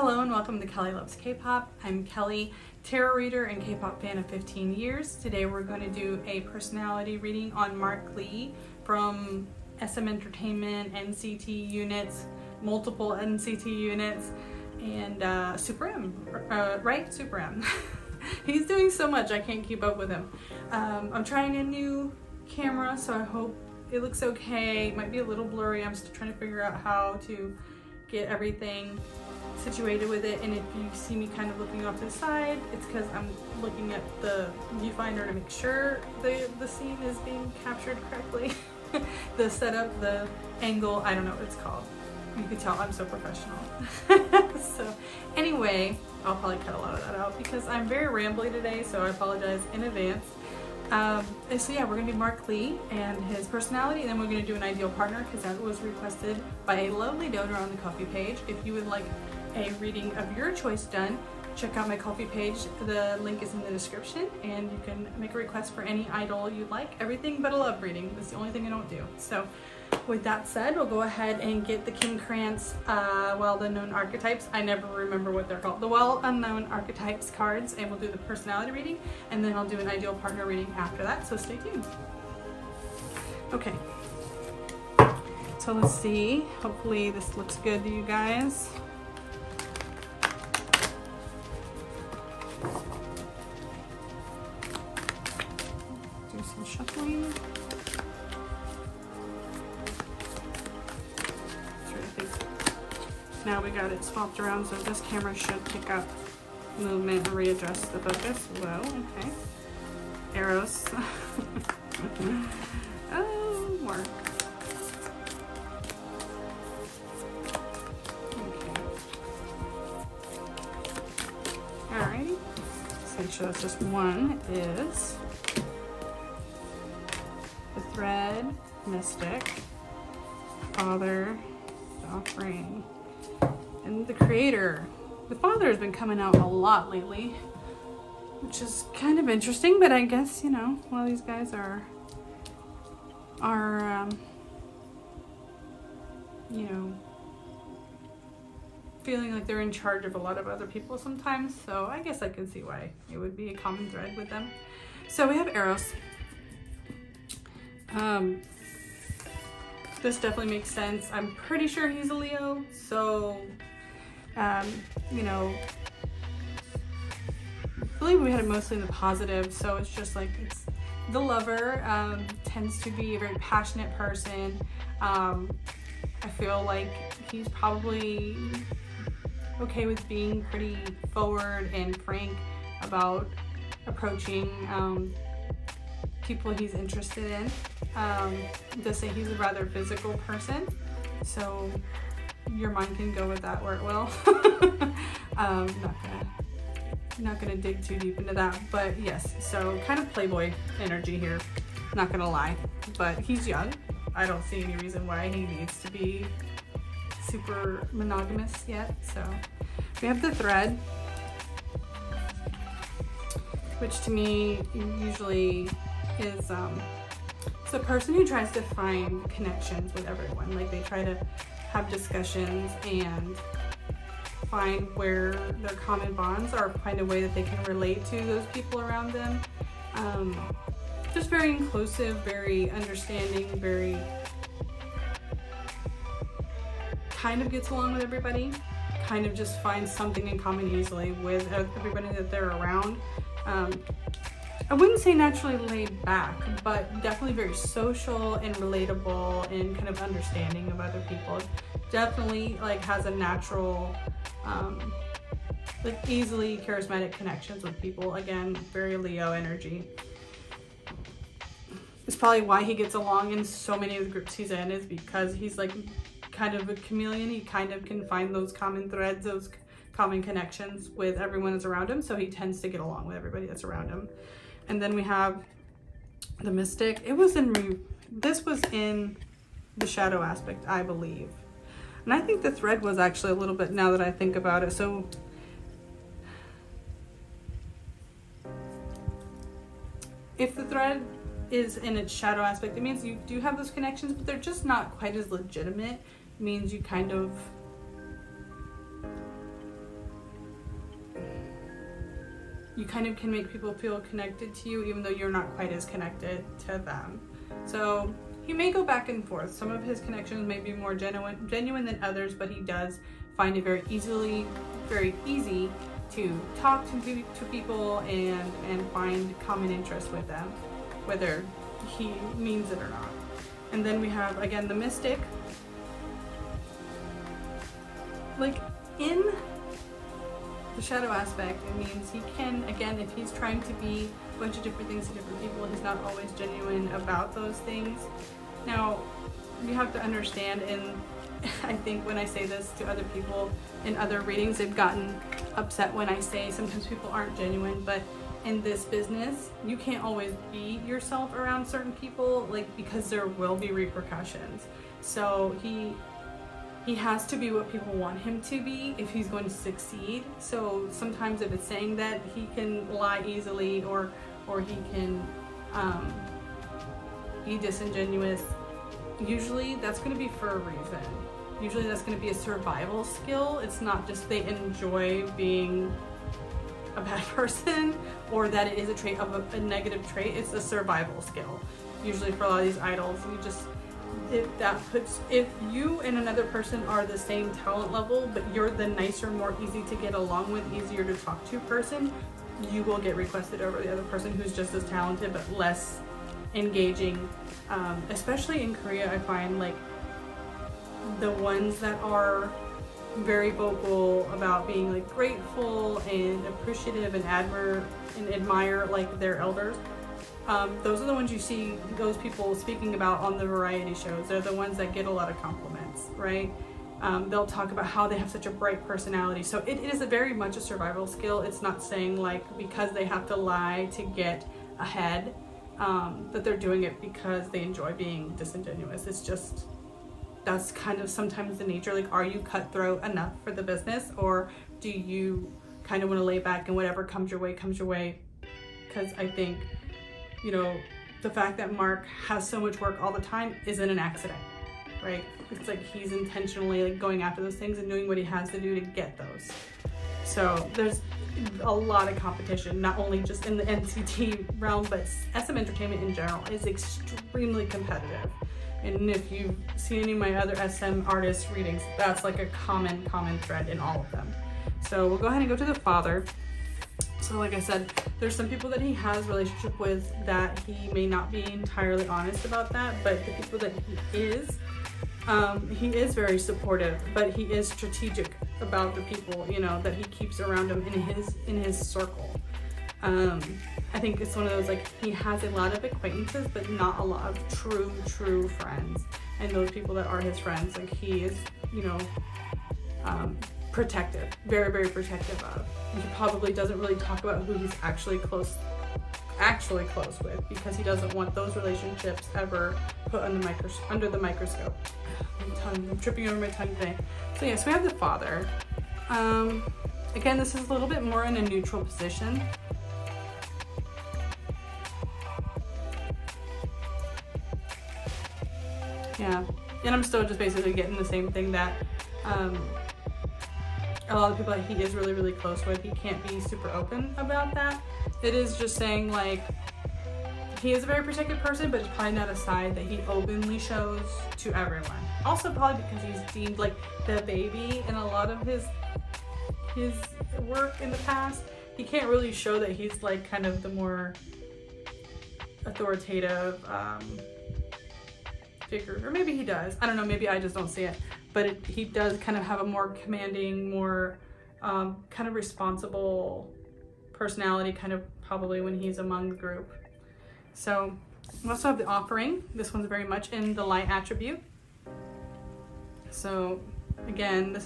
Hello and welcome to Kelly Loves K-Pop. I'm Kelly, tarot reader and K-pop fan of 15 years. Today we're going to do a personality reading on Mark Lee from SM Entertainment, NCT units, multiple NCT units, and Super M, right? Super M. He's doing so much, I can't keep up with him. I'm trying a new camera, so I hope it looks okay. It might be a little blurry. I'm still trying to figure out how to get everything situated with it, and if you see me kind of looking off to the side, it's because I'm looking at the viewfinder to make sure the scene is being captured correctly. The setup, the angle, I don't know what it's called. You can tell I'm so professional. So anyway, I'll probably cut a lot of that out because I'm very rambly today, so I apologize in advance. So yeah, we're gonna do Mark Lee and his personality, and then we're gonna do an ideal partner because that was requested by a lovely donor on the Ko-fi page. If you would like a reading of your choice done, check out my Ko-fi page. The link is in the description, and you can make a request for any idol you'd like. Everything but a love reading. That's the only thing I don't do. So with that said, we'll go ahead and get the Kim Krantz well-unknown archetypes. I never remember what they're called. The well-unknown archetypes cards, and we'll do the personality reading, and then I'll do an ideal partner reading after that, so stay tuned. Okay, so let's see. Hopefully this looks good to you guys. Do some shuffling. Now we got it swapped around, so this camera should pick up movement and readjust the focus. Well, okay. Arrows. Oh, Mark. Okay. Alrighty. Let's make sure that's just one. It is the Thread, Mystic, Father, the Offering, and the Creator. The Father has been coming out a lot lately, which is kind of interesting, but I guess, you know, well, these guys are you know, feeling like they're in charge of a lot of other people sometimes, so I guess I can see why it would be a common thread with them. So we have Eros. This definitely makes sense. I'm pretty sure he's a Leo, so you know, I believe we had it mostly in the positive, so it's just like, it's the lover, tends to be a very passionate person. I feel like he's probably okay with being pretty forward and frank about approaching people he's interested in. Does say he's a rather physical person, so your mind can go with that where it will. Not gonna dig too deep into that, but yes, so kind of playboy energy here, not gonna lie, but he's young. I don't see any reason why he needs to be super monogamous yet. So we have the Thread, which to me usually is it's a person who tries to find connections with everyone. Like, they try to have discussions and find where their common bonds are, find a way that they can relate to those people around them. Just very inclusive, very understanding, very kind of gets along with everybody, kind of just finds something in common easily with everybody that they're around. I wouldn't say naturally laid back, but definitely very social and relatable and kind of understanding of other people. Definitely like has a natural, like easily charismatic connections with people. Again, very Leo energy. It's probably why he gets along in so many of the groups he's in, is because he's like kind of a chameleon. He kind of can find those common threads, those common connections with everyone that's around him, so he tends to get along with everybody that's around him. And then we have the Mystic. This was in the shadow aspect, I believe. And I think the Thread was actually a little bit, now that I think about it. So if the Thread is in its shadow aspect, it means you do have those connections, but they're just not quite as legitimate. It means you kind of you kind of can make people feel connected to you even though you're not quite as connected to them. So he may go back and forth. Some of his connections may be more genuine than others, but he does find it very easy to talk to people and find common interests with them, whether he means it or not. And then we have, again, the mystic. Like, in the shadow aspect, it means he can, again, if he's trying to be a bunch of different things to different people, he's not always genuine about those things. Now, you have to understand, and I think when I say this to other people in other readings, they've gotten upset when I say sometimes people aren't genuine, but in this business, you can't always be yourself around certain people, like, because there will be repercussions. So he has to be what people want him to be if he's going to succeed. So sometimes if it's saying that he can lie easily or he can be disingenuous, usually that's going to be for a reason. Usually that's going to be a survival skill. It's not just they enjoy being a bad person or that it is a trait of a negative trait. It's a survival skill. Usually for a lot of these idols, if you and another person are the same talent level, but you're the nicer, more easy to get along with, easier to talk to person, you will get requested over the other person who's just as talented but less engaging. Especially in Korea, I find like the ones that are very vocal about being like grateful and appreciative and admire like their elders. Those are the ones you see those people speaking about on the variety shows. They're the ones that get a lot of compliments, right? They'll talk about how they have such a bright personality. So it is very much a survival skill. It's not saying like because they have to lie to get ahead, that they're doing it because they enjoy being disingenuous. It's just, that's kind of sometimes the nature. Like, are you cutthroat enough for the business, or do you kind of want to lay back and whatever comes your way comes your way? Because I think, you know, the fact that Mark has so much work all the time isn't an accident, right? It's like he's intentionally like going after those things and doing what he has to do to get those. So there's a lot of competition, not only just in the NCT realm, but SM Entertainment in general is extremely competitive. And if you've seen any of my other SM artist readings, that's like a common thread in all of them. So we'll go ahead and go to the father. So like I said, there's some people that he has a relationship with that he may not be entirely honest about that, but the people that he is very supportive, but he is strategic about the people, you know, that he keeps around him in his circle. I think it's one of those, like, he has a lot of acquaintances, but not a lot of true friends. And those people that are his friends, like, he is, you know, protective, very protective of. He probably doesn't really talk about who he's actually close with, because he doesn't want those relationships ever put under the microscope. I'm tripping over my tongue today. So yes, we have the father. Again, this is a little bit more in a neutral position. Yeah, and I'm still just basically getting the same thing that a lot of people that he is really close with, he can't be super open about that. It is just saying, like, he is a very protected person, but it's probably not a side that he openly shows to everyone. Also probably because he's deemed like the baby in a lot of his work in the past. He can't really show that he's like kind of the more authoritative figure, or maybe he does. I don't know, maybe I just don't see it. But he does kind of have a more commanding, more kind of responsible personality, kind of probably when he's among the group. So we also have the offering. This one's very much in the light attribute. So again,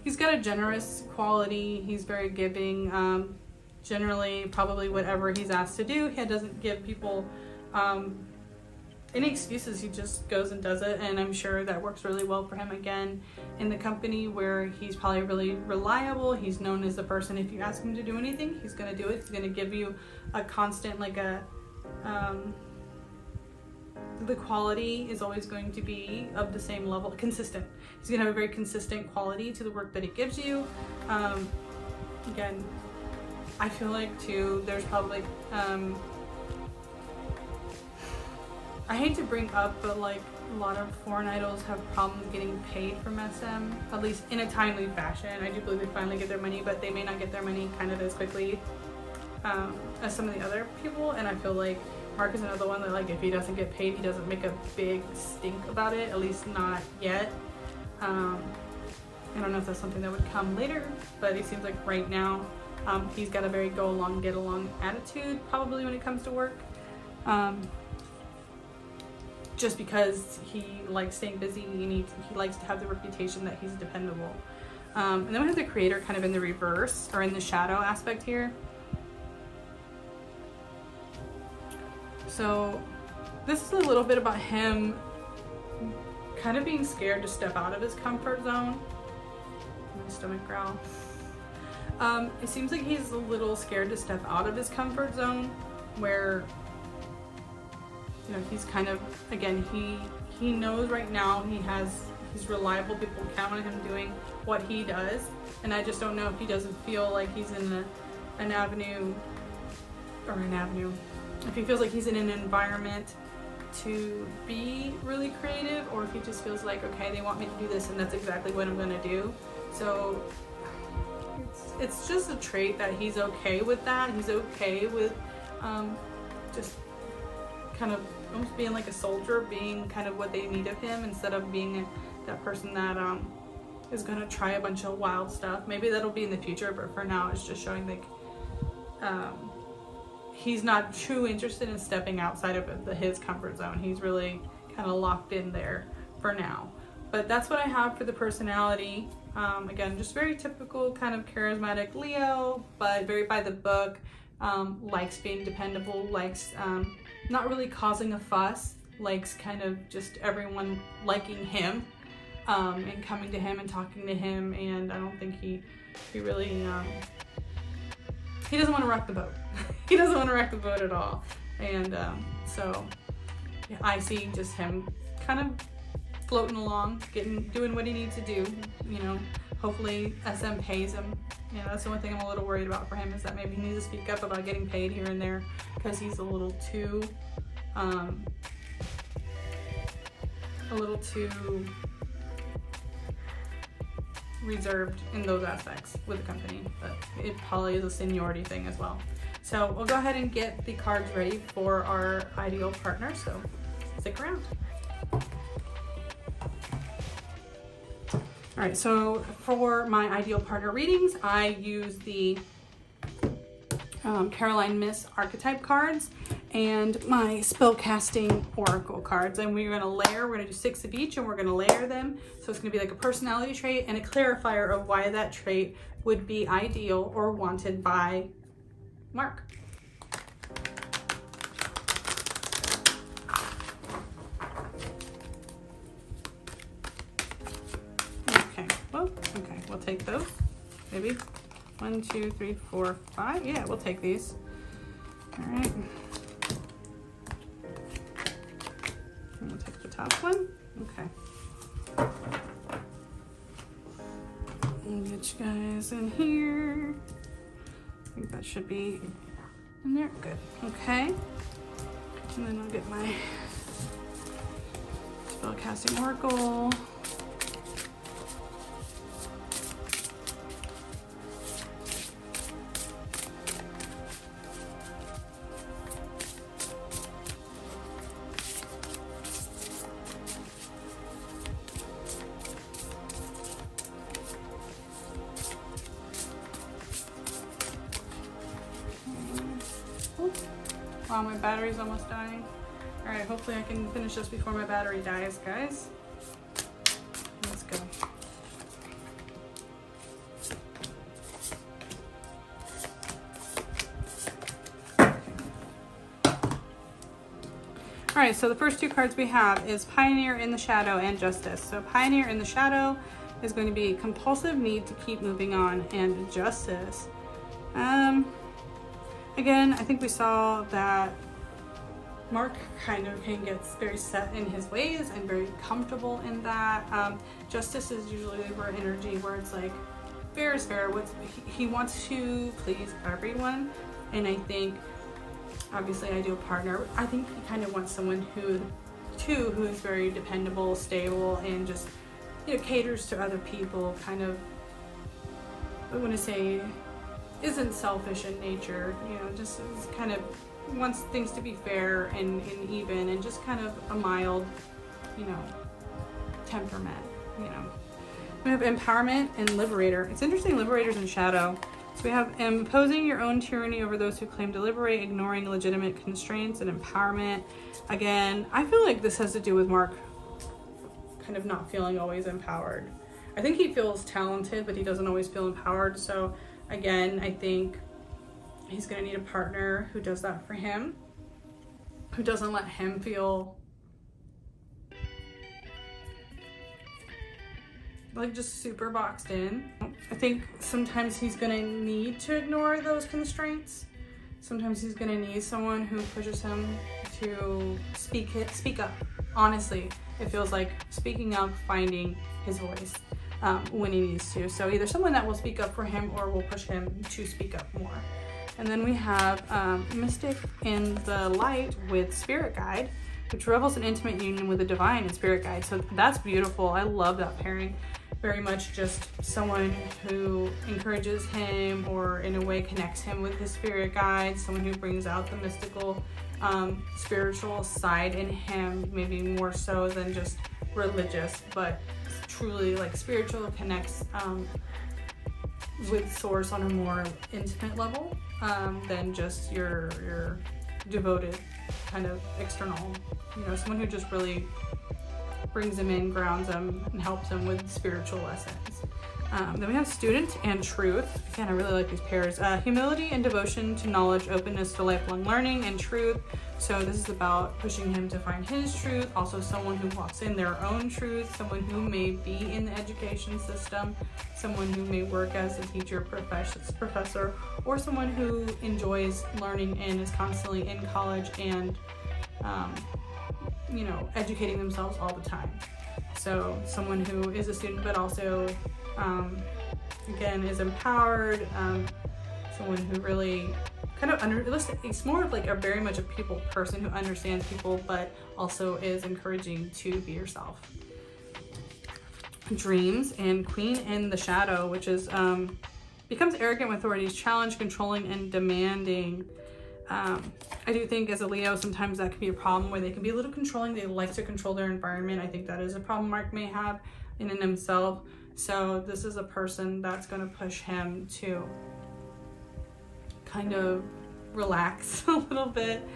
he's got a generous quality. He's very giving. Generally, probably whatever he's asked to do, he doesn't give people any excuses. He just goes and does it, and I'm sure that works really well for him. Again, in the company where he's probably really reliable, he's known as the person, if you ask him to do anything, he's going to do it. He's going to give you a constant, like the quality is always going to be of the same level, consistent. He's going to have a very consistent quality to the work that he gives you. Again, I feel like too, there's probably, I hate to bring up, but like a lot of foreign idols have problems getting paid from SM, at least in a timely fashion. I do believe they finally get their money, but they may not get their money kind of as quickly as some of the other people. And I feel like Mark is another one that, like, if he doesn't get paid, he doesn't make a big stink about it, at least not yet. I don't know if that's something that would come later, but it seems like right now he's got a very go along, get along attitude probably when it comes to work. Just because he likes staying busy, he likes to have the reputation that he's dependable. And then we have the creator kind of in the reverse, or in the shadow aspect here. So this is a little bit about him kind of being scared to step out of his comfort zone. My stomach growl. It seems like he's a little scared to step out of his comfort zone, where, you know, he's kind of, again, he knows right now he's reliable, people count on him doing what he does, and I just don't know if he doesn't feel like he's in an avenue, if he feels like he's in an environment to be really creative, or if he just feels like, okay, they want me to do this and that's exactly what I'm gonna do. So it's just a trait that he's okay with that. He's okay with just kind of almost being like a soldier, being kind of what they need of him, instead of being that person that is gonna try a bunch of wild stuff. Maybe that'll be in the future, but for now it's just showing like he's not too interested in stepping outside of his comfort zone. He's really kind of locked in there for now. But that's what I have for the personality. Again, just very typical kind of charismatic Leo, but very by the book, likes being dependable, likes not really causing a fuss, likes kind of just everyone liking him and coming to him and talking to him. And I don't think he really, he doesn't want to rock the boat. He doesn't want to wreck the boat at all. And so yeah, I see just him kind of floating along, doing what he needs to do. You know, hopefully SM pays him. You know, that's the one thing I'm a little worried about for him, is that maybe he needs to speak up about getting paid here and there, because he's a little too reserved in those aspects with the company. But it probably is a seniority thing as well. So we'll go ahead and get the cards ready for our ideal partner, so stick around. All right, so for my ideal partner readings, I use the Caroline Miss archetype cards and my spellcasting oracle cards. And we're gonna do 6 of each, and we're gonna layer them. So it's gonna be like a personality trait and a clarifier of why that trait would be ideal or wanted by Mark. Okay, we'll take those. Maybe 1, 2, 3, 4, 5. Yeah, we'll take these. All right. And we'll take the top one. Okay. I'll get you guys in here. I think that should be in there. Good. Okay. And then I'll get my spellcasting oracle. Wow, my battery's almost dying. All right, hopefully I can finish this before my battery dies, guys. Let's go. All right, so the first 2 cards we have is Pioneer in the Shadow and Justice. So Pioneer in the Shadow is going to be compulsive need to keep moving on, and Justice. Again, I think we saw that Mark kind of gets very set in his ways and very comfortable in that. Justice is usually Libra energy, where it's like fair is fair. He wants to please everyone, and I think obviously ideal partner, I think he kind of wants someone who is very dependable, stable, and just, you know, caters to other people, kind of, I want to say, isn't selfish in nature, you know, just kind of wants things to be fair and even, and just kind of a mild, you know, temperament, you know. We have empowerment and liberator. It's interesting, liberator's in shadow. So we have imposing your own tyranny over those who claim to liberate, ignoring legitimate constraints, and empowerment. Again, I feel like this has to do with Mark kind of not feeling always empowered. I think he feels talented, but he doesn't always feel empowered. So again, I think he's gonna need a partner who does that for him, who doesn't let him feel like just super boxed in. I think sometimes he's gonna need to ignore those constraints. Sometimes he's gonna need someone who pushes him to speak up. Honestly, it feels like speaking up, finding his voice when he needs to. So either someone that will speak up for him or will push him to speak up more. And then we have Mystic in the Light with Spirit Guide, which revels in intimate union with the divine and Spirit Guide. So that's beautiful. I love that pairing. Very much just someone who encourages him or in a way connects him with his spirit guide, someone who brings out the mystical, spiritual side in him, maybe more so than just religious, but truly like spiritual, connects with source on a more intimate level than just your devoted kind of external, you know, someone who just really brings him in, grounds him, and helps him with spiritual lessons. Then we have student and truth. Again, I really like these pairs. Humility and devotion to knowledge, openness to lifelong learning, and truth. So this is about pushing him to find his truth. Also someone who walks in their own truth, someone who may be in the education system, someone who may work as a teacher, professor, or someone who enjoys learning and is constantly in college and you know, educating themselves all the time. So someone who is a student but also again is empowered, someone who really kind of it's more of like a very much a people person who understands people but also is encouraging to be yourself. Dreams and Queen in the Shadow, which is becomes arrogant with authorities, challenged, controlling, and demanding. I do think as a Leo, sometimes that can be a problem where they can be a little controlling. They like to control their environment. I think that is a problem Mark may have in and himself. So this is a person that's going to push him to kind of relax a little bit.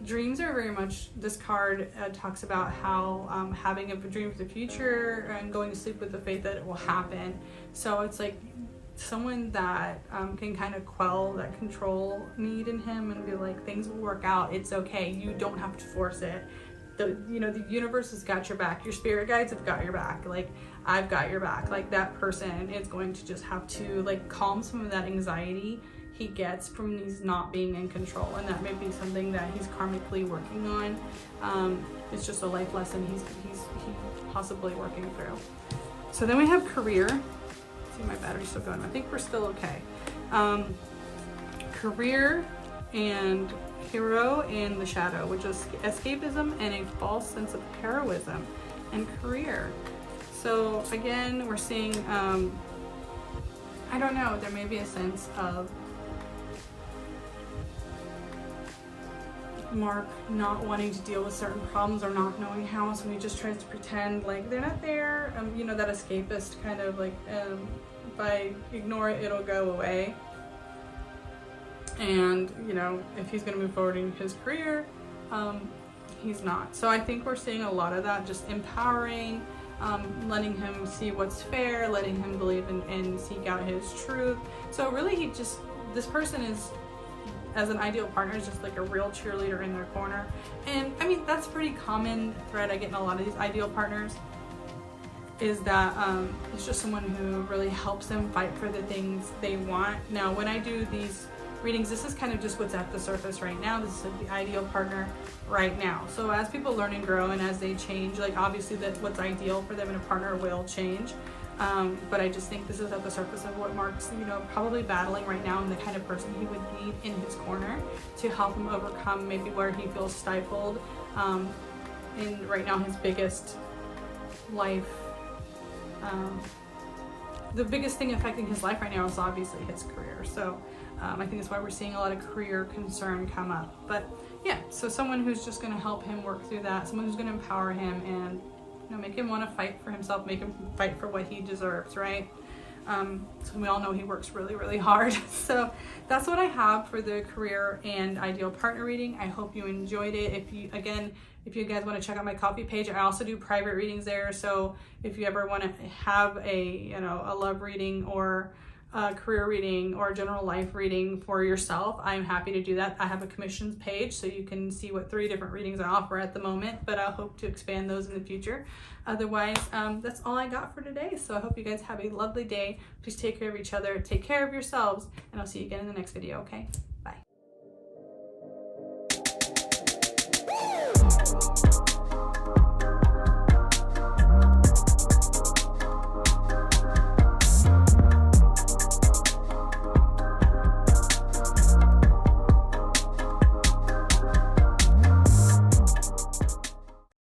Dreams are very much, this card talks about how having a dream of the future and going to sleep with the faith that it will happen. So it's like someone that can kind of quell that control need in him and be like, things will work out, it's okay, you don't have to force it. The universe has got your back, your spirit guides have got your back, like I've got your back. Like that person is going to just have to like calm some of that anxiety he gets from these not being in control, and that may be something that he's karmically working on. It's just a life lesson he's possibly working through. So then we have career. See, my battery's still going. I think we're still okay. Career and Hero in the Shadow, which is escapism and a false sense of heroism, and career. So again, we're seeing, I don't know, there may be a sense of Mark not wanting to deal with certain problems or not knowing how, so he just tries to pretend like they're not there. You know, that escapist kind of like, if I ignore it, it'll go away. And, you know, if he's going to move forward in his career, he's not. So I think we're seeing a lot of that, just empowering, letting him see what's fair, letting him believe and seek out his truth. So really this person is, as an ideal partner, is just like a real cheerleader in their corner. And I mean, that's a pretty common thread I get in a lot of these ideal partners, is that it's just someone who really helps them fight for the things they want. Now, when I do these readings, this is kind of just what's at the surface right now. This is like the ideal partner right now. So as people learn and grow and as they change, like obviously that what's ideal for them in a partner will change. But I just think this is at the surface of what Mark's, you know, probably battling right now, and the kind of person he would need in his corner to help him overcome maybe where he feels stifled. In right now his biggest life, the biggest thing affecting his life right now is obviously his career. So I think that's why we're seeing a lot of career concern come up. But yeah, so someone who's just going to help him work through that, someone who's going to empower him and, you know, make him want to fight for himself, make him fight for what he deserves, right? So we all know he works really, really hard. So that's what I have for the career and ideal partner reading. I hope you enjoyed it. If you guys want to check out my Ko-fi page, I also do private readings there. So if you ever want to have a, you know, a love reading or a career reading or a general life reading for yourself, I'm happy to do that. I have a commissions page, so you can see what 3 different readings I offer at the moment, but I'll hope to expand those in the future. Otherwise, that's all I got for today. So I hope you guys have a lovely day. Please take care of each other, take care of yourselves, and I'll see you again in the next video, okay? Bye.